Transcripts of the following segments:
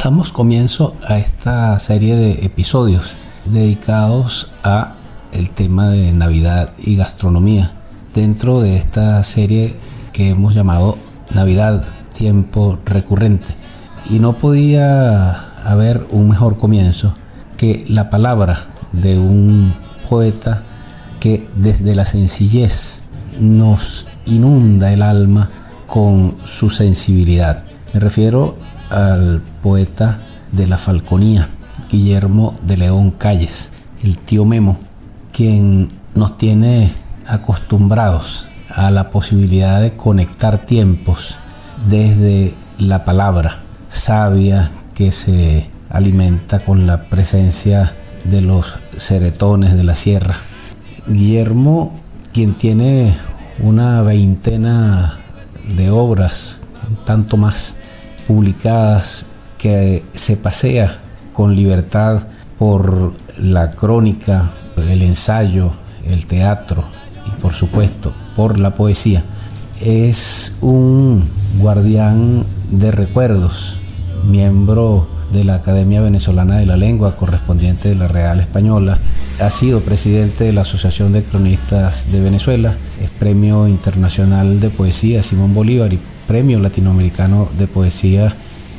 Damos comienzo a esta serie de episodios dedicados a el tema de Navidad y gastronomía, dentro de esta serie que hemos llamado Navidad, tiempo recurrente. Y no podía haber un mejor comienzo que la palabra de un poeta que desde la sencillez nos inunda el alma con su sensibilidad. Me refiero al poeta de la Falconía, Guillermo de León Calles, el tío Memo, quien nos tiene acostumbrados a la posibilidad de conectar tiempos desde la palabra sabia que se alimenta con la presencia de los ceretones de la sierra. Guillermo, quien tiene una veintena de obras, un tanto más, publicadas, que se pasea con libertad por la crónica, el ensayo, el teatro y por supuesto por la poesía. Es un guardián de recuerdos, miembro de la Academia Venezolana de la Lengua, correspondiente de la Real Española. Ha sido presidente de la Asociación de Cronistas de Venezuela, es Premio Internacional de Poesía Simón Bolívar y Premio Latinoamericano de Poesía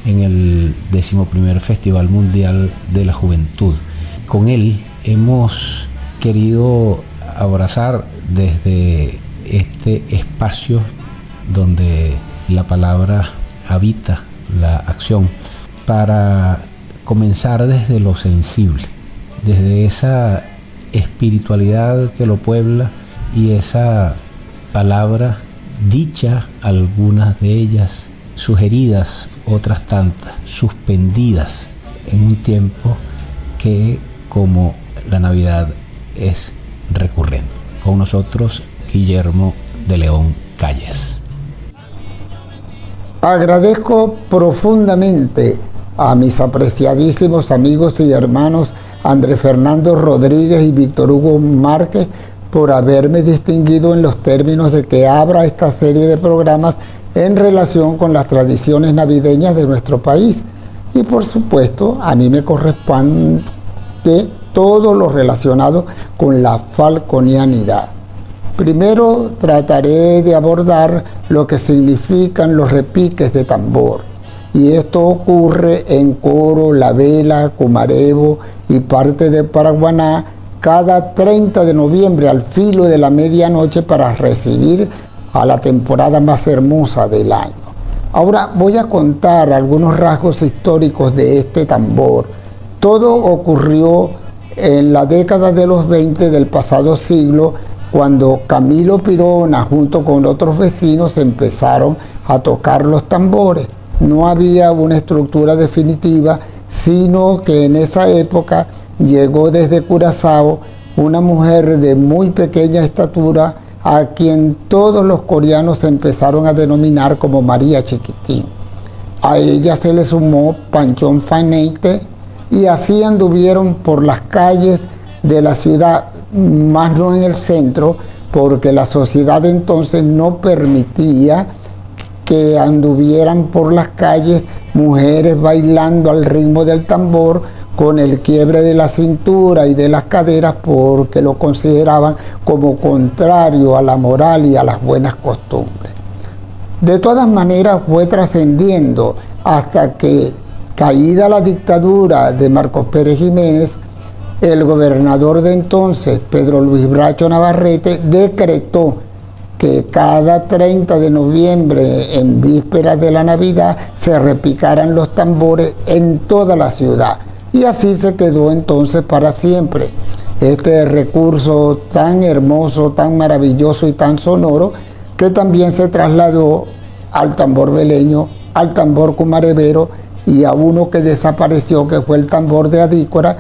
en el 11º Festival Mundial de la Juventud. Con él hemos querido abrazar desde este espacio donde la palabra habita la acción, para comenzar desde lo sensible, desde esa espiritualidad que lo puebla y esa palabra dicha, algunas de ellas sugeridas, otras tantas suspendidas en un tiempo que, como la Navidad, es recurrente. Con nosotros, Guillermo de León Calles. Agradezco profundamente a mis apreciadísimos amigos y hermanos Andrés Fernando Rodríguez y Víctor Hugo Márquez por haberme distinguido en los términos de que abra esta serie de programas en relación con las tradiciones navideñas de nuestro país. Y por supuesto, a mí me corresponde todo lo relacionado con la falconianidad. Primero trataré de abordar lo que significan los repiques de tambor. Y esto ocurre en Coro, La Vela, Comarevo y parte de Paraguaná cada 30 de noviembre al filo de la medianoche para recibir a la temporada más hermosa del año. Ahora voy a contar algunos rasgos históricos de este tambor. Todo ocurrió en la década de los 20 del pasado siglo, cuando Camilo Pirona junto con otros vecinos empezaron a tocar los tambores. No había una estructura definitiva, sino que en esa época llegó desde Curazao una mujer de muy pequeña estatura a quien todos los coreanos empezaron a denominar como María Chiquitín. A ella se le sumó Panchón Faneite y así anduvieron por las calles de la ciudad, más no en el centro, porque la sociedad entonces no permitía que anduvieran por las calles mujeres bailando al ritmo del tambor con el quiebre de la cintura y de las caderas, porque lo consideraban como contrario a la moral y a las buenas costumbres. De todas maneras fue trascendiendo hasta que, caída la dictadura de Marcos Pérez Jiménez, el gobernador de entonces, Pedro Luis Bracho Navarrete, decretó que cada 30 de noviembre, en vísperas de la Navidad, se repicaran los tambores en toda la ciudad. Y así se quedó entonces para siempre. Este recurso tan hermoso, tan maravilloso y tan sonoro, que también se trasladó al tambor veleño, al tambor cumarevero y a uno que desapareció, que fue el tambor de Adícora,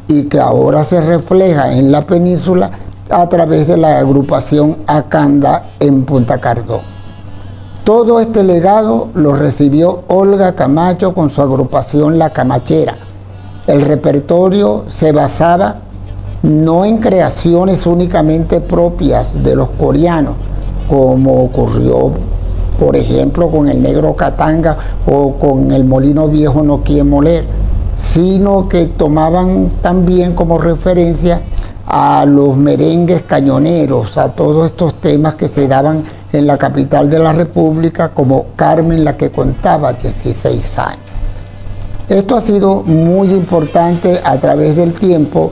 y que ahora se refleja en la península a través de la agrupación Acanda en Punta Cardón. Todo este legado lo recibió Olga Camacho con su agrupación La Camachera. El repertorio se basaba no en creaciones únicamente propias de los coreanos, como ocurrió por ejemplo con el negro Catanga o con el molino viejo No Quiere Moler, sino que tomaban también como referencia a los merengues cañoneros, a todos estos temas que se daban en la capital de la República, como Carmen la que contaba 16 años. Esto ha sido muy importante a través del tiempo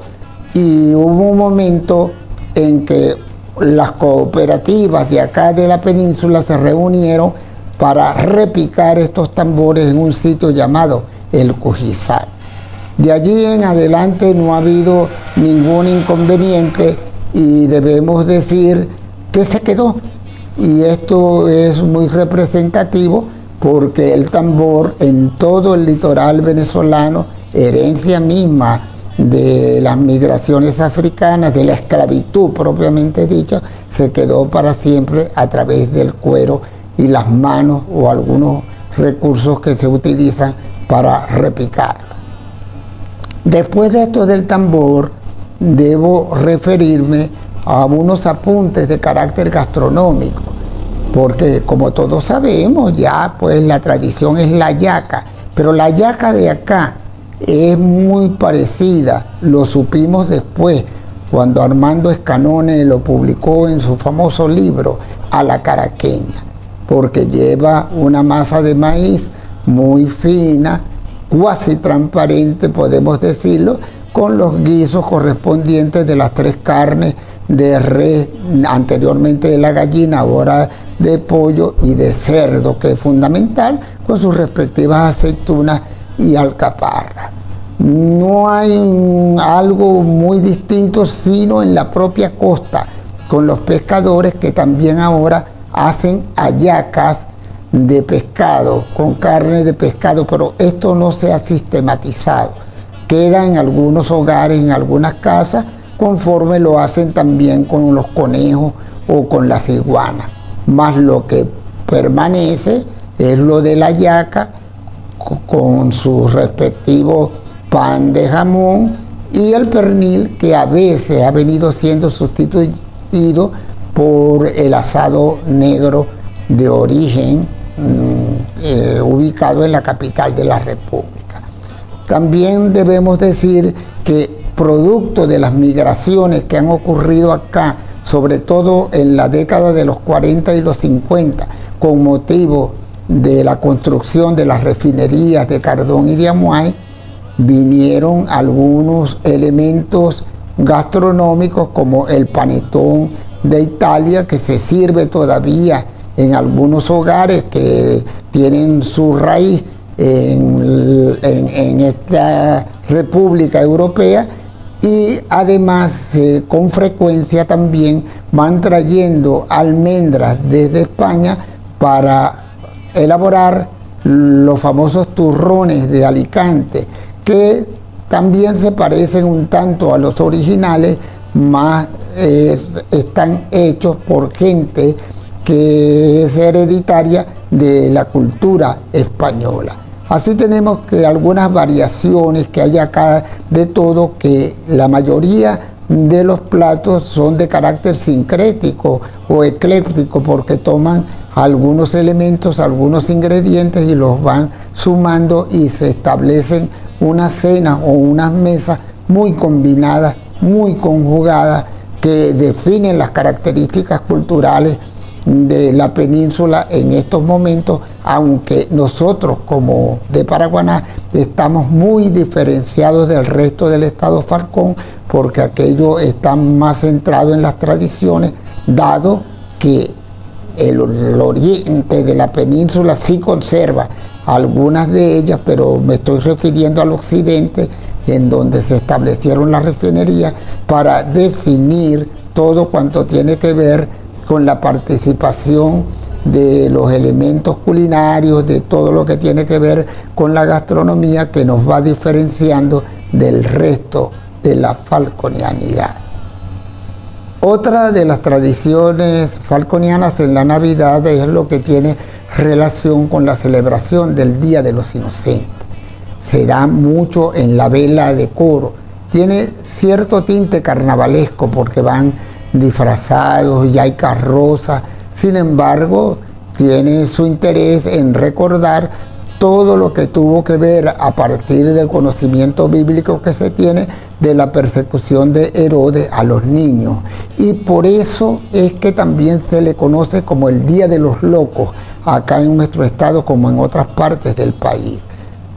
y hubo un momento en que las cooperativas de acá de la península se reunieron para repicar estos tambores en un sitio llamado El Cujizal. De allí en adelante no ha habido ningún inconveniente y debemos decir que se quedó. Y esto es muy representativo porque el tambor en todo el litoral venezolano, herencia misma de las migraciones africanas, de la esclavitud propiamente dicha, se quedó para siempre a través del cuero y las manos o algunos recursos que se utilizan para repicarlo. Después de esto del tambor, debo referirme a unos apuntes de carácter gastronómico, porque como todos sabemos ya pues la tradición es la yaca, pero la yaca de acá es muy parecida, lo supimos después, cuando Armando Escanone lo publicó en su famoso libro A la Caraqueña, porque lleva una masa de maíz muy fina, cuasi transparente, podemos decirlo, con los guisos correspondientes de las tres carnes de res, anteriormente de la gallina, ahora de pollo y de cerdo, que es fundamental, con sus respectivas aceitunas y alcaparras. No hay algo muy distinto sino en la propia costa, con los pescadores que también ahora hacen hallacas de pescado, con carne de pescado, pero esto no se ha sistematizado. Queda en algunos hogares, en algunas casas, conforme lo hacen también con los conejos o con las iguanas. Más lo que permanece es lo de la hallaca, con su respectivo pan de jamón y el pernil, que a veces ha venido siendo sustituido por el asado negro de origen ubicado en la capital de la República. También debemos decir que producto de las migraciones que han ocurrido acá, sobre todo en la década de los 40 y los 50, con motivo de la construcción de las refinerías de Cardón y de Amuay, vinieron algunos elementos gastronómicos como el panetón de Italia, que se sirve todavía en algunos hogares que tienen su raíz en esta República Europea, y además con frecuencia también van trayendo almendras desde España para elaborar los famosos turrones de Alicante, que también se parecen un tanto a los originales, más están hechos por gente que es hereditaria de la cultura española. Así tenemos que algunas variaciones que hay acá de todo, que la mayoría de los platos son de carácter sincrético o ecléctico, porque toman algunos elementos, algunos ingredientes y los van sumando y se establecen unas cenas o unas mesas muy combinadas, muy conjugadas, que definen las características culturales de la península en estos momentos, aunque nosotros como de Paraguaná estamos muy diferenciados del resto del estado Falcón, porque aquello está más centrado en las tradiciones, dado que el oriente de la península sí conserva algunas de ellas, pero me estoy refiriendo al occidente, en donde se establecieron las refinerías para definir todo cuanto tiene que ver con la participación de los elementos culinarios, de todo lo que tiene que ver con la gastronomía, que nos va diferenciando del resto de la falconianidad. Otra de las tradiciones falconianas en la Navidad es lo que tiene relación con la celebración del Día de los Inocentes. Se da mucho en la vela de coro. Tiene cierto tinte carnavalesco porque van disfrazados y hay carrozas. Sin embargo, tiene su interés en recordar todo lo que tuvo que ver a partir del conocimiento bíblico que se tiene de la persecución de Herodes a los niños. Y por eso es que también se le conoce como el Día de los Locos, acá en nuestro estado como en otras partes del país.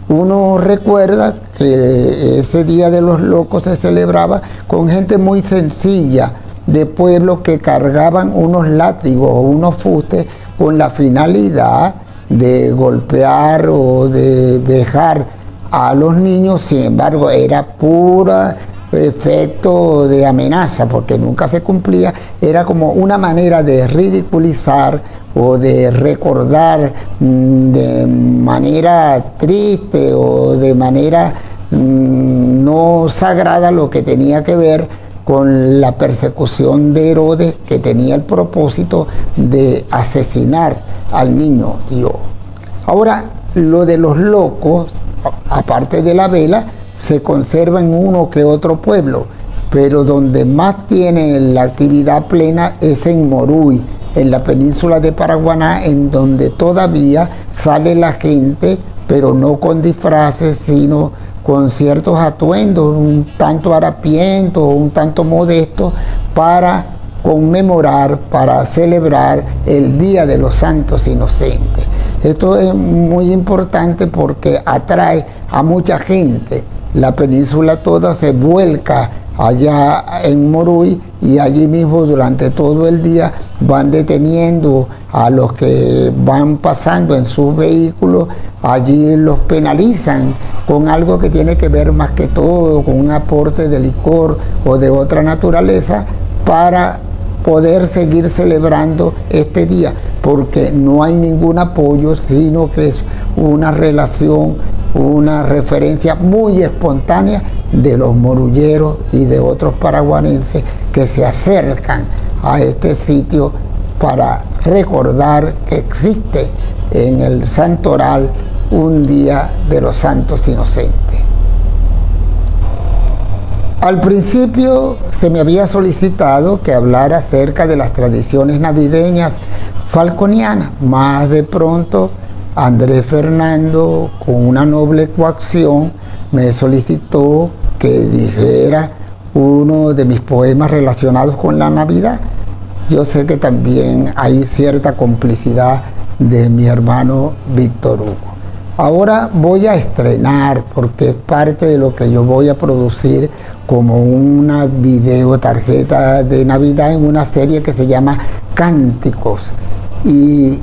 Uno recuerda que ese Día de los Locos se celebraba con gente muy sencilla, de pueblos que cargaban unos látigos o unos fustes con la finalidad de golpear o de vejar a los niños. Sin embargo, era puro efecto de amenaza, porque nunca se cumplía. Era como una manera de ridiculizar o de recordar de manera triste o de manera no sagrada lo que tenía que ver con la persecución de Herodes, que tenía el propósito de asesinar al niño Dios. Ahora, lo de los locos, aparte de la vela, se conserva en uno que otro pueblo, pero donde más tiene la actividad plena es en Moruy, en la península de Paraguaná, en donde todavía sale la gente, pero no con disfraces, sino con ciertos atuendos, un tanto harapientos, un tanto modestos, para conmemorar, para celebrar el Día de los Santos Inocentes. Esto es muy importante porque atrae a mucha gente. La península toda se vuelca allá en Moruy y allí mismo durante todo el día van deteniendo a los que van pasando en sus vehículos. Allí los penalizan con algo que tiene que ver más que todo con un aporte de licor o de otra naturaleza para poder seguir celebrando este día, porque no hay ningún apoyo, sino que es una relación, una referencia muy espontánea de los morulleros y de otros paraguanenses que se acercan a este sitio para recordar que existe en el Santoral un Día de los Santos Inocentes. Al principio se me había solicitado que hablara acerca de las tradiciones navideñas falconianas. Más de pronto, Andrés Fernando, con una noble coacción, me solicitó que dijera uno de mis poemas relacionados con la Navidad. Yo sé que también hay cierta complicidad de mi hermano Víctor Hugo. Ahora voy a estrenar, porque es parte de lo que yo voy a producir como una videotarjeta de Navidad en una serie que se llama Cánticos. Y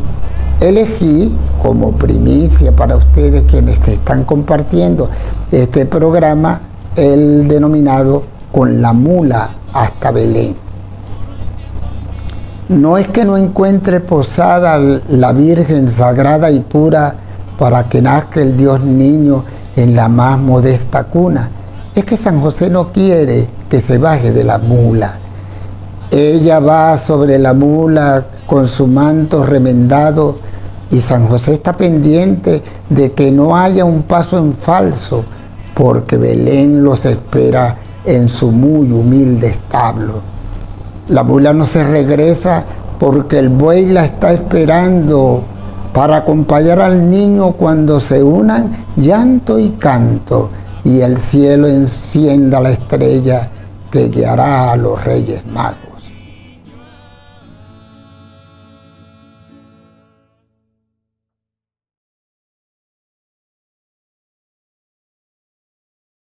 elegí como primicia para ustedes quienes están compartiendo este programa el denominado Con la mula hasta Belén. No es que no encuentre posada la Virgen sagrada y pura para que nazca el Dios niño en la más modesta cuna. Es que San José no quiere que se baje de la mula. Ella va sobre la mula con su manto remendado y San José está pendiente de que no haya un paso en falso, porque Belén los espera en su muy humilde establo. La mula no se regresa porque el buey la está esperando para acompañar al niño cuando se unan llanto y canto y el cielo encienda la estrella que guiará a los Reyes Magos.